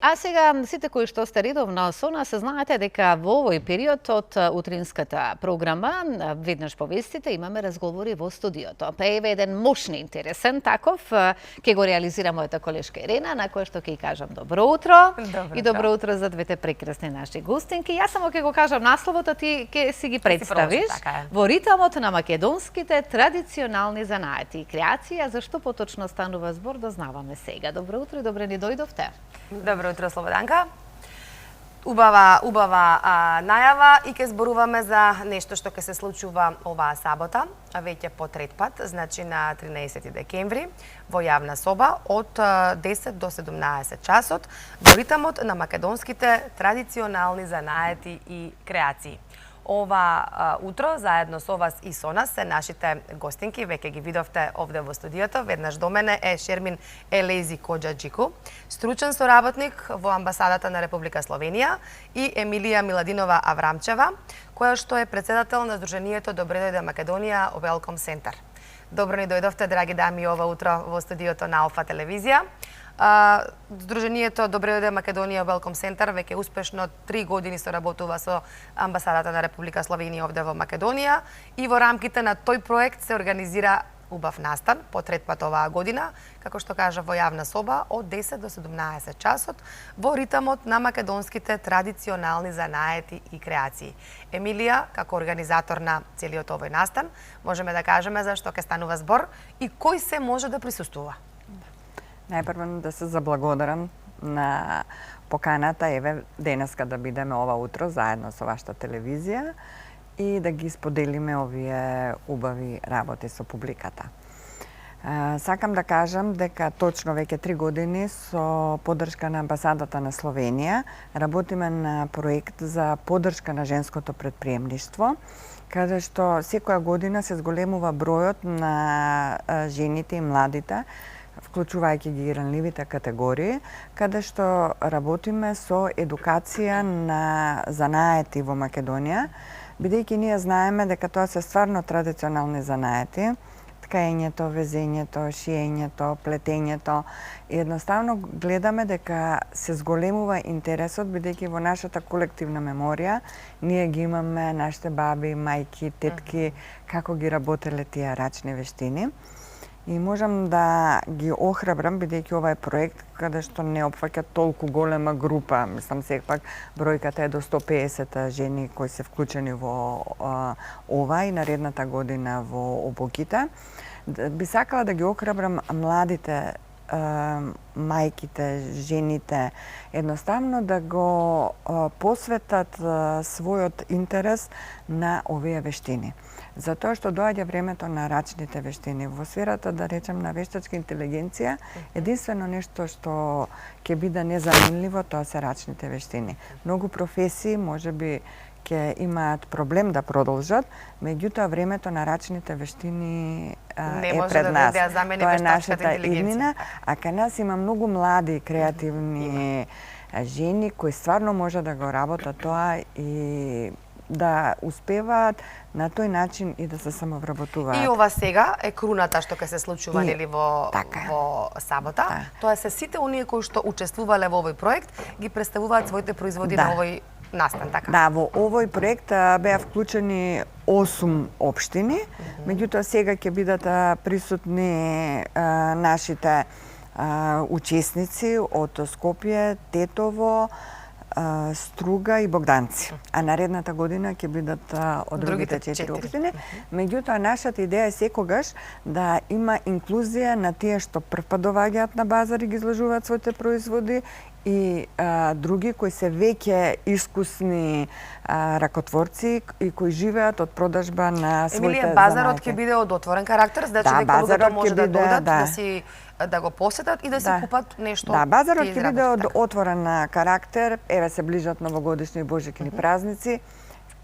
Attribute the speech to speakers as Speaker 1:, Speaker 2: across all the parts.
Speaker 1: А сега, сите кои што сте редовно со нас, знаете дека во овој период од утринската програма, веднаш по вестите, имаме разговори во студиото. Па еве еден мощни интересен таков, ќе го реализира мојата колешка Ирена, на која што ќе кажам добро утро. И добро утро за двете прекрасни наши гостинки. Јас само ќе го кажам насловот, а ти ќе си ги представиш. Во ритмот на македонските традиционални занаати и креација, зашто поточно станува збор, дознаваме сега. Добро утро и добре ни дојдовте.
Speaker 2: Добро утро, Слободанка. Убава најава и ќе зборуваме за нешто што ќе се случува оваа сабота, веќе по трет пат, значи на 13 декември, во јавна соба од 10 до 17 часот, во ритмот на македонските традиционални занаети и креации. Ова утро, заедно со вас и со нас, се нашите гостинки, веќе ги видовте овде во студиото. Веднаш до мене е Шермин Елези Коджаджику, стручен соработник во Амбасадата на Република Словенија, и Емилија Миладинова Аврамчева, која што е председател на Сдруженијето Добре дојде Македонија Welcome Center. Добро ни дојдовте, драги дами, ова утро во студиото на Алфа телевизија. Сдруженијето Добре дојде Македонија Welcome Center веќе успешно 3 години соработува со Амбасадата на Република Словенија овде во Македонија и во рамките на тој проект се организира убав настан по трет пат оваа година, како што кажа, во јавна соба од 10 до 17 часот во ритмот на македонските традиционални занаети и креации. Емилија, како организатор на целиот овој настан, можеме да кажеме за што ќе станува збор и кој се може да присуствува.
Speaker 3: Најпрво да се заблагодарам на поканата, еве, денеска да бидеме ова утро заедно со вашата телевизија и да ги споделиме овие убави работи со публиката. Сакам да кажам дека точно веќе 3 години со поддршка на Амбасадата на Словенија работиме на проект за поддршка на женското претприемништво, каде што секоја година се зголемува бројот на жените и младите, вклучувајќи ги ранливите категории, каде што работиме со едукација на занаети во Македонија, бидејќи ние знаеме дека тоа се стварно традиционални занаети, ткаењето, везењето, шиењето, плетењето. И едноставно гледаме дека се зголемува интересот, бидејќи во нашата колективна меморија ние ги имаме нашите баби, мајки, тетки, како ги работеле тие рачни вештини. И можам да ги охрабрам, бидејќи ова е проект каде што не опфаќа толку голема група. Мислам, сепак бројката е до 150 жени кои се вклучени во ова и наредната година во обуките. Би сакала да ги охрабрам младите, мајките, жените, едноставно да го посветат својот интерес на овие вештини. Затоа што доаѓа времето на рачните вештини. Во сферата, да речем, на вештачка интелигенција, единствено нешто што ќе биде незаменливо, тоа се рачните вештини. Многу професии можеби ќе имаат проблем да продолжат, меѓутоа времето на рачните вештини е пред нас. Тоа е нашата иднина, а кај нас има многу млади, креативни жени кои стварно може да го работат тоа и да успеваат на тој начин и да се самовработуваат.
Speaker 2: И ова сега е круната што ќе се случува нели во сабота. Тоа се сите оние кои што учествувале во овој проект ги представуваат своите производи на овој настан, така?
Speaker 3: Да, во овој проект беа вклучени 8 општини, меѓутоа сега ќе бидат присутни нашите учесници од Скопје, Тетово, Струга и Богданци. А наредната година ќе бидат од другите 4 општини. Меѓутоа, нашата идеја е секогаш да има инклузија на тие што првпат доаѓаат на базар и ги изложуваат своите производи и други кои се веќе искусни ракотворци и кои живеат од продажба на своите
Speaker 2: занаети. Емилија, базарот ќе биде од отворен карактер, значи дека луѓето може да дојдат, да го посетат и да си купат нешто.
Speaker 3: Да, базарот ќе биде од отворен карактер. Еве се ближат новогодишни и божикни празници.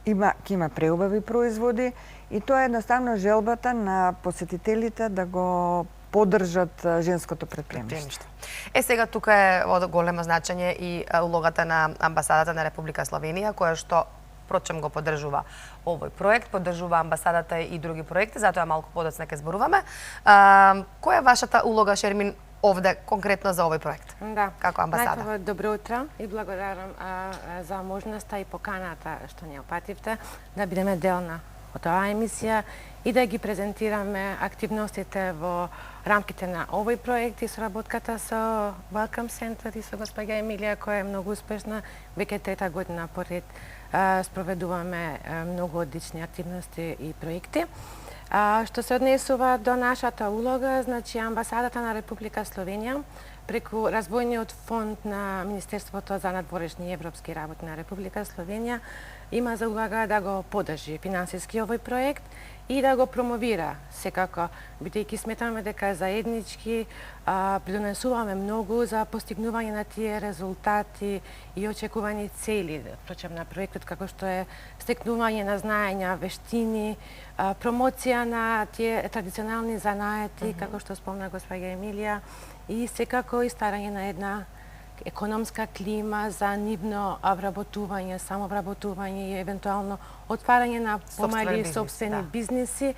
Speaker 3: Ќе има преубави производи и тоа е едноставно желбата на посетителите да го поддржат женското претприемништво.
Speaker 2: Сега тука е од големо значење и улогата на Амбасадата на Република Словенија, која што впрочем го поддржува овој проект, поддржува Амбасадата и други проекти, затоа малку подоцна ќе зборуваме. Која е вашата улога, Шермин, овде конкретно за овој проект?
Speaker 4: Да.
Speaker 2: Како амбасада?
Speaker 4: Најпрво, добро утро и благодарам за можноста и поканата што ни опативте да бидеме дел на оваа емисија и да ги презентираме активностите во рамките на овој проект и соработката со Welcome Center и со госпоѓа Емилија, која е многу успешна. Веќе трета година поред спроведуваме многу одлични активности и проекти. Што се однесува до нашата улога, значи амбасадата на Република Словенија преку развојниот фонд на Министерството за надворешни европски работи на Република Словенија има за улога да го подржи финансиски овој проект и да го промовира секако, бидејќи сметаме дека заеднички придонесуваме многу за постигнување на тие резултати и очекувани цели, впрочем на проектот, како што е стекнување на знаења, вештини, промоција на тие традиционални занаети, како што спомна госпоѓа Емилија, и секако и старање на една економска клима за нивно обработување, самообработување и евентуално отварање на помали собствени бизниси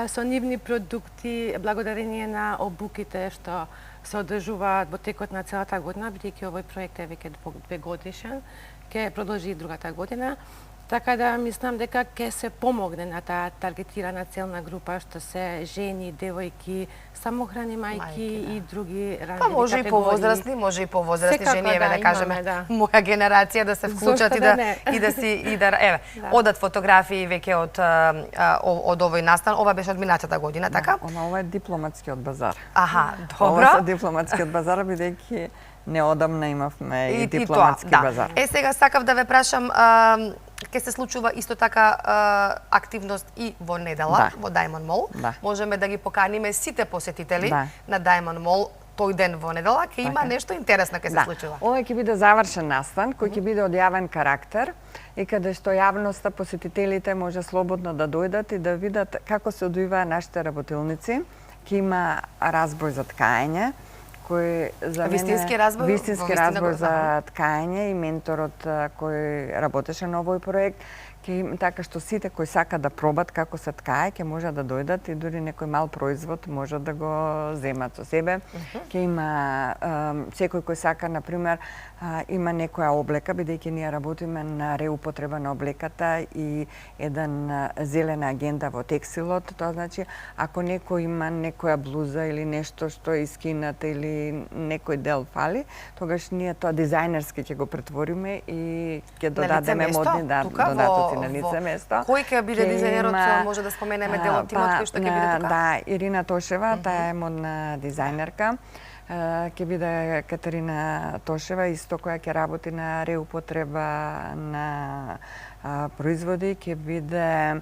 Speaker 4: со нивни продукти, благодарение на обуките што се одржуваат во текот на целата година, бидејќи овој проект е веќе 2 годишен, ќе продолжи и другата година. Така да мислам дека ќе се помогне на таа таргетирана целна група што се жени, девојки, самохрани мајки и други ранливи категории.
Speaker 2: Може и повозрастни, може и повозрастни жени, еве да кажеме, моја генерација да се вклучат и да еве, одат фотографии веќе од овој настан. Ова беше од минатата година, така?
Speaker 3: Ова е дипломатскиот базар.
Speaker 2: Аха, добро.
Speaker 3: Ова е дипломатскиот базар, бидејќи неодамна имавме и дипломатски базар.
Speaker 2: Сега сакав да ве прашам, ќе се случува исто така активност и во недела во Diamond Mall. Можеме да ги поканиме сите посетители на Diamond Mall тој ден во недела, ќе има нешто интересно ќе се случува.
Speaker 3: Ова ќе биде завршен настан кој ќе биде од јавен карактер и каде што јавноста, посетителите може слободно да дојдат и да видат како се одвиваа нашите работилници. Ќе има разбој за ткаење, кој за мене вистински разбој за ткаење и менторот кој работеше на овој проект, така што сите кои сакат да пробат како се ткае, ќе може да дојдат и дури некој мал производ може да го земат со себе. Ќе има секој кој сака, например, има некоја облека, бидејќи ние работиме на реупотреба на облеката и еден зелена агенда во текстилот. Тоа значи, ако некој има некоја блуза или нешто што е искинат или некој дел фали, тогаш ние тоа дизајнерски ќе го претвориме и ќе додадеме модни додатоци на лице место.
Speaker 2: Кој ќе биде дизајнерот, може да споменеме дел од тимот кој што ќе биде тука?
Speaker 3: Да, Ирина Тошева, таа е модна дизајнерка. Ќе биде Катерина Тошева, исто која ќе работи на реупотреба на производи, ќе биде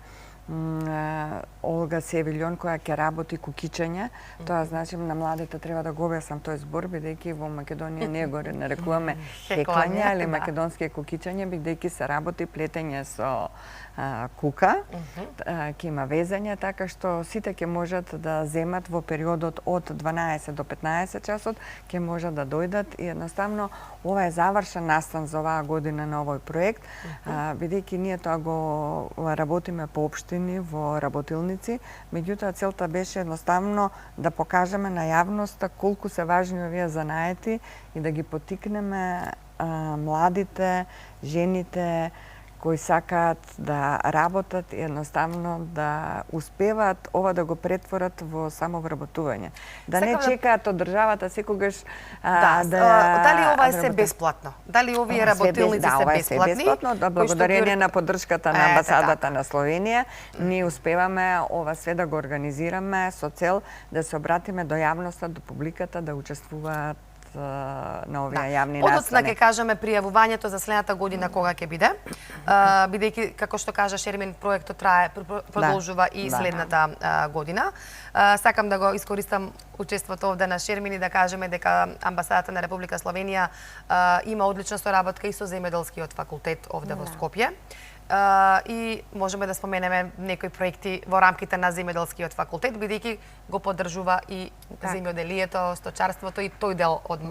Speaker 3: Олга Севилјон која ќе работи кукичење. Тоа значи на младите треба да го објаснам тој збор, бидејќи во Македонија не го нарекуваме хеклање, али македонски кукичење, бидејќи се работи плетење со кука, ќе има везење, така што сите ќе можат да земат во периодот од 12 до 15 часот, ќе можат да дојдат и едноставно ова е завршен настан за оваа година на овој проект, бидејќи ние тоа го работиме по општини во работилници, меѓутоа целта беше едноставно да покажеме на јавноста колку се важни овие занаети и да ги поттикнеме младите, жените, кои сакаат да работат и едноставно да успеваат ова да го претворат во самовработување. Да не чекаат од државата секогаш
Speaker 2: дали ова е се бесплатно? Дали овие работилници се бесплатни?
Speaker 3: Ова е се бесплатно, благодарение на поддршката на амбасадата на Словенија, ние успеваме ова све да го организираме со цел да се обратиме до јавноста, до публиката, да учествуваат на овие јавни настани.
Speaker 2: Одоцна ќе кажеме пријавувањето за следната година кога ќе биде, бидејќи како што кажа Шермин, проектот продолжува и следната година. Сакам да го искористам учеството овде на Шермин и да кажеме дека амбасадата на Република Словенија има одлична соработка и со земјоделскиот факултет овде во Скопје. И можеме да споменеме некои проекти во рамките на земјоделскиот факултет, бидејќи го поддржува и земјоделието, сточарството и тој дел од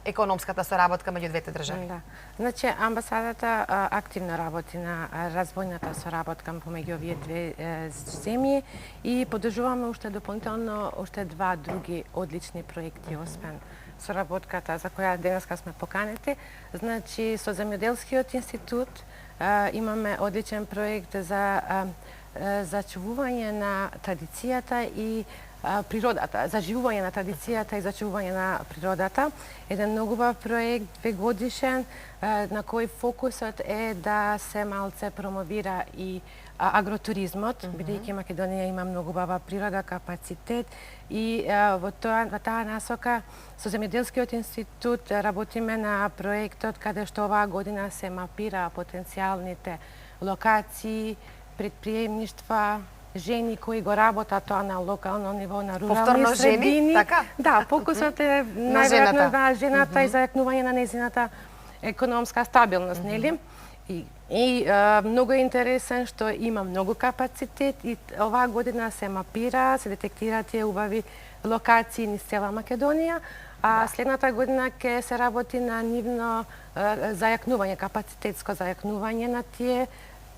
Speaker 2: економската соработка меѓу двете држави?
Speaker 4: Да. Значи, амбасадата активно работи на развојната соработка помеѓу овие две земји и поддржуваме уште дополнително два други одлични проекти, освен соработката за која денеска сме поканети. Значи, со Земјоделскиот институт имаме одличен проект за зачувување на традицијата и природата, заживување на традицијата и зачувување на природата. Еден многу убав проект, 2-годишен, на кој фокусот е да се малце промовира и агротуризмот, бидејќи Македонија има многу убава природа, капацитет и во таа насока со Земјоделскиот институт работиме на проектот каде што оваа година се мапира потенцијалните локации, предприемништва, жени кои го работат тоа на локално ниво, на рурални средини.
Speaker 2: Жени, така?
Speaker 4: Да, фокусот е најверојатно на жената и зајакнување на нејзината економска стабилност, нели? И многу е интересен што има многу капацитет и оваа година се мапира, се детектираат тие убави локации низ цела Македонија, а следната година ќе се работи на нивно зајакнување, капацитетско зајакнување на тие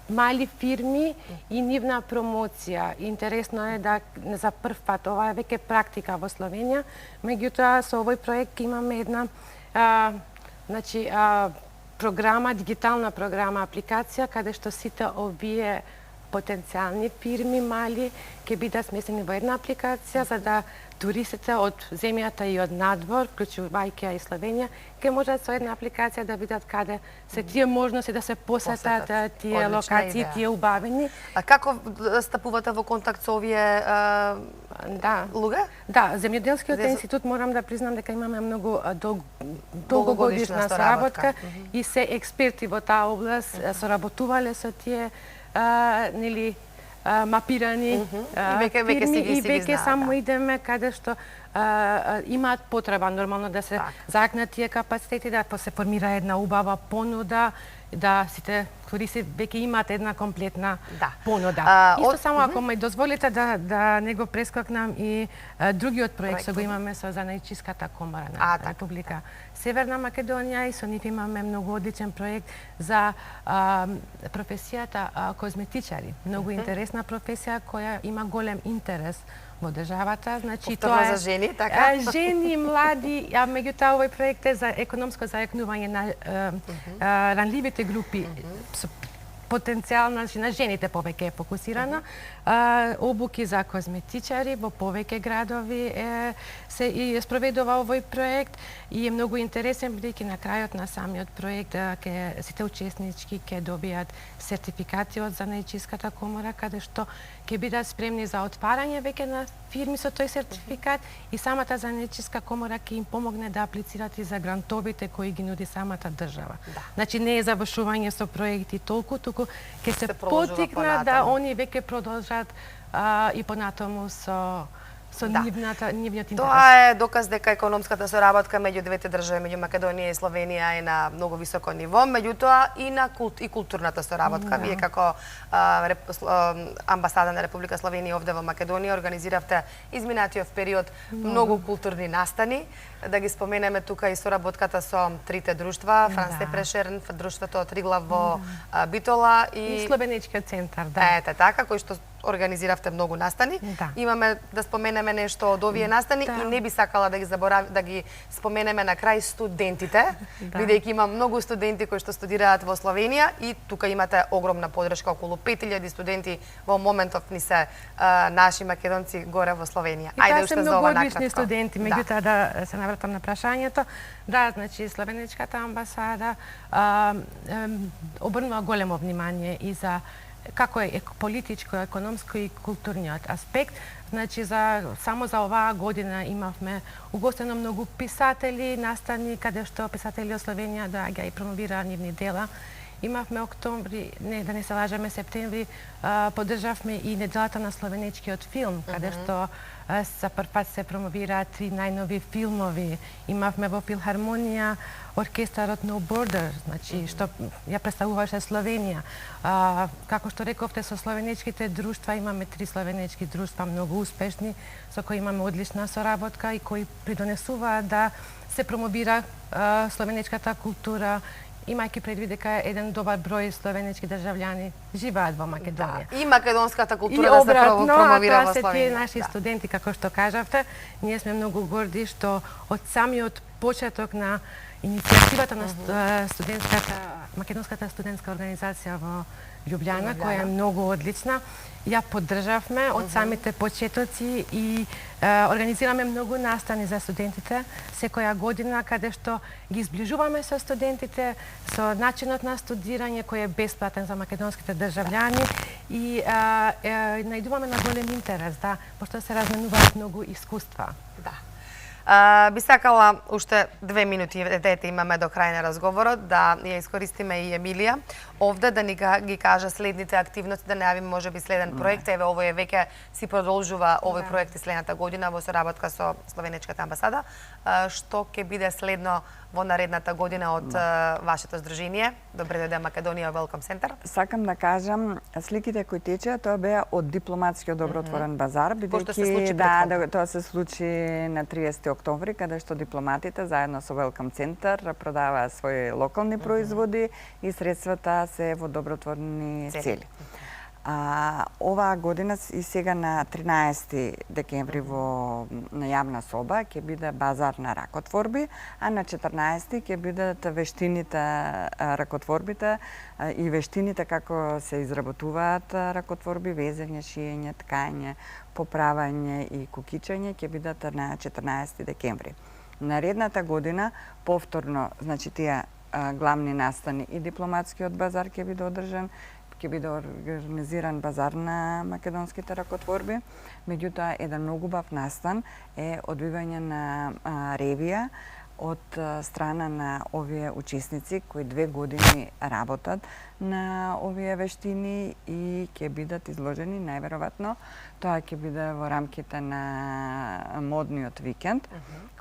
Speaker 4: мали фирми и нивна промоција. Интересно е да за прв пат, ова е веќе практика во Словенија, меѓутоа со овој проект имаме една програма, дигитална програма, апликација, каде што сите овие потенцијални фирми мали ќе бидат сместени во една апликација за да туристите од земјата и од надвор, вклучувајќи и Словенија, ќе можат со една апликација да видат каде се тие можности да се посетат тие локации, тие убавени.
Speaker 2: А како стапувате во контакт со овие луѓе?
Speaker 4: Да, Земјоделскиот институт морам да признам дека имаме многу долгогодишна соработка и се експерти во таа област, соработувале со тие нели мапирани фирми и веќе само идеме каде што имаат потреба нормално да се заакнат тие капацитети, да се формира една убава понуда, да сите туристи веќе имаат една комплетна понуда. Исто само ако ме дозволите да не го прескокнам и другиот проект што го имаме со Занајчиската комора на Република Северна Македонија и со нив имаме многу одличен проект за професијата козметичари. Многу интересна професија која има голем интерес во државата. Значи
Speaker 2: тоа е за жени, така?
Speaker 4: Жени, млади, а меѓутоа овој проект е за економско зајакнување на ранливите групи, потенцијално на жените повеќе е фокусирана. Обуки за козметичари во повеќе градови се и спроведува овој проект и е многу интересен бидејќи на крајот на самиот проект сите учеснички ќе добијат сертификати од Занајчиската комора каде што ќе бидат спремни за отварање веќе на фирми со тој сертификат и самата Занајчиска комора ќе им помогне да аплицираат и за грантовите кои ги нуди самата држава. Значи не е завршување со проекти толку, туку ќе се поттикна да они веќе продолжат и понатаму со нивниот интерес.
Speaker 2: Тоа е доказ дека економската соработка меѓу двете држави, меѓу Македонија и Словенија е на многу високо ниво, меѓутоа и културната соработка. Вие како амбасада на Република Словенија овде во Македонија организиравте изминатиот период многу културни настани. Да ги споменеме тука и соработката со трите друштва, Франц Тепрешерн, друштвото Триглав во Битола и
Speaker 4: Словеничкиот центар,
Speaker 2: Ете така, кој што организиравте многу настани. Имаме да споменеме нешто од овие настани и не би сакала да ги споменеме на крај студентите, бидејќи има многу студенти кои што студираат во Словенија и тука имате огромна поддршка, околу 5000 студенти во моментов ни се наши македонци горе во Словенија.
Speaker 4: Ајде уште за ова накратко. Студенти, меѓутоа да се навратам на прашањето. Да, значи Словеничката амбасада обрнува големо внимание и за како е политичко, економско и културниот аспект. Значи, само за оваа година имавме угостено многу писатели, настани, каде што писатели од Словенија доаѓа и промовира нивни дела. имавме октомври, не да не се лажеме, септември, поддржавме и неделата на словенечкиот филм, каде што за прв пат се промовираат 3 најнови филмови. Имавме во Филхармонија оркестарот No Border, значи што ја представуваше Словенија. Како што рековте, со словенечките друштва имаме 3 словенечки друштва многу успешни, со кои имаме одлична соработка и кои придонесуваат да се промовира словенечката култура, имајќи предвид дека еден добар број словенечки државјани живеат во Македонија.
Speaker 2: Да, и македонската култура да се промовира во Словенија.
Speaker 4: И тоа се тие наши студенти, како што кажавте, ние сме многу горди што од самиот почеток на иницијативата на Македонската студентска организација во Љубљана, која е многу одлична, ја поддржавме од самите почетоци и организираме многу настани за студентите секоја година, каде што ги зближуваме со студентите, со начинот на студирање кој е бесплатен за македонските државјани и најдуваме на голем интерес, да, пошто се разменуваат многу искуства.
Speaker 2: Да. Би сакала уште 2 минути дете имаме до крај на разговорот, да ја искористиме и Емилија овде да ни ги кажа следните активности, да најавиме можеби следен проект. Еве овој веќе си продолжува овој проект и следната година во соработка со Словенечката амбасада. Што ќе биде следно во наредната година од вашето здружение? Добре дојде Македонија Welcome Center.
Speaker 3: Сакам да кажам, сликите кои течеа, тоа беа од дипломатскиот добротворен базар, бидејќи тоа се случи на 30 октомври, каде што дипломатите заедно со Welcome Center продаваа своји локални производи и средствата се во добротворни цели. Оваа година и сега на 13 декември на јавна соба ќе биде базар на ракотворби, а на 14 ќе бидат вештините ракотворбите и вештините како се изработуваат ракотворби, везење, шиење, ткање, поправање и кукичање ќе бидат на 14 декември. Наредната година повторно, значи тие главни настани и дипломатскиот базар ќе биде одржан, ќе биде организиран базар на македонските ракотворби. Меѓутоа, еден многу бав настан е одбивање на ревија од страна на овие учесници кои 2 години работат на овие вештини и ќе бидат изложени најверојатно. Тоа ќе биде во рамките на модниот викенд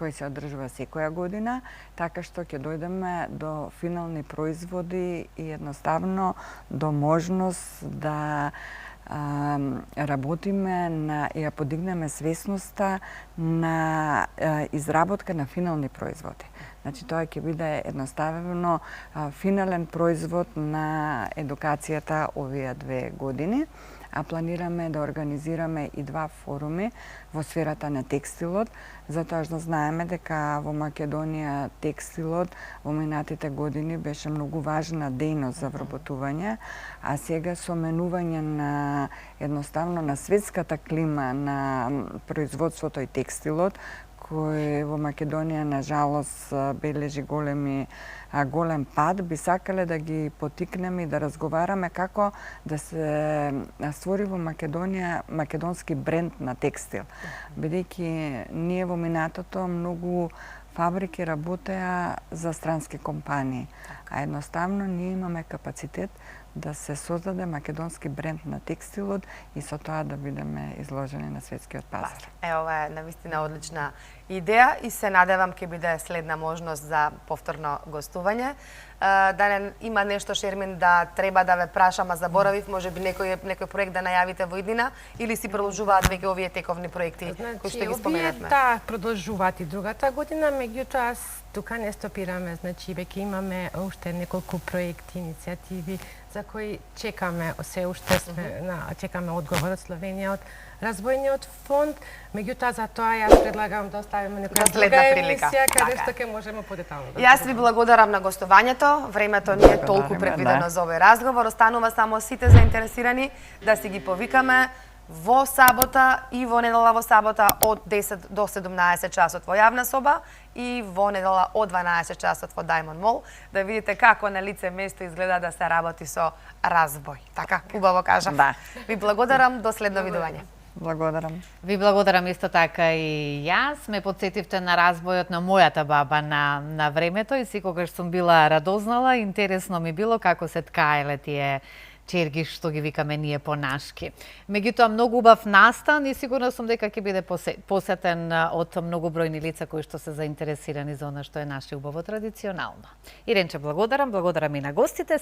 Speaker 3: кој се одржува секоја година, така што ќе дојдеме до финални производи и едноставно до можност да работиме и ја подигнеме свесноста на изработка на финални производи. Значи тоа ќе биде едноставно финален производ на едукацијата овие 2 години, а планираме да организираме и 2 форуми во сферата на текстилот, затоа што знаеме дека во Македонија текстилот во минатите години беше многу важна дејност за вработување, а сега со менување на едноставно на светската клима на производството и текстилот, кој во Македонија на жалост бележи голем пад, би сакале да ги потикнеме и да разговараме како да се створи во Македонија македонски бренд на текстил. Бидејќи ние во минатото многу фабрики работеа за странски компании, а едноставно ние имаме капацитет да се создаде македонски бренд на текстилот и со тоа да бидеме изложени на светскиот пазар.
Speaker 2: Ова е навистина одлична идеја и се надевам ќе биде следна можност за повторно гостување. Да не има нешто, Шермин, да треба да ве прашам, а заборавив, можеби некој проект да најавите во иднина или си продолжуваат веќе овие тековни проекти кои што ги споменавме?
Speaker 4: Да, продолжуваат и другата година, меѓутоа тука не стопираме, значи веќе имаме уште неколку проекти, иницијативи за кои чекаме, се уште чекаме одговор од Словенија, од Развојниот фонд, меѓутоа за тоа јас предлагам да оставиме некоја друга емисија каде што ќе можеме подетално да.
Speaker 2: Јас ви благодарам на гостувањето. Времето не е толку предвидено за овој разговор. Останува само сите заинтересирани да си ги повикаме во сабота и во недела во сабота од 10 до 17 часот во јавна соба и во недела од 12 часот во Diamond Mall, да видите како на лице место изгледа да се работи со разбој. Така, убаво кажав.
Speaker 3: Да.
Speaker 2: Ви благодарам, до следно видување.
Speaker 3: Благодарам.
Speaker 1: Ви благодарам исто така и јас. Ме подсетивте на разбојот на мојата баба на времето и секогаш сум била радознала. Интересно ми било како се ткаеле тие черги што ги викаме ние понашки. Меѓутоа многу убав настан и сигурно сум дека ќе биде посетен од многу бројни лица кои што се заинтересирани за она што е наше убаво традиционално. Иренче, благодарам и на гостите.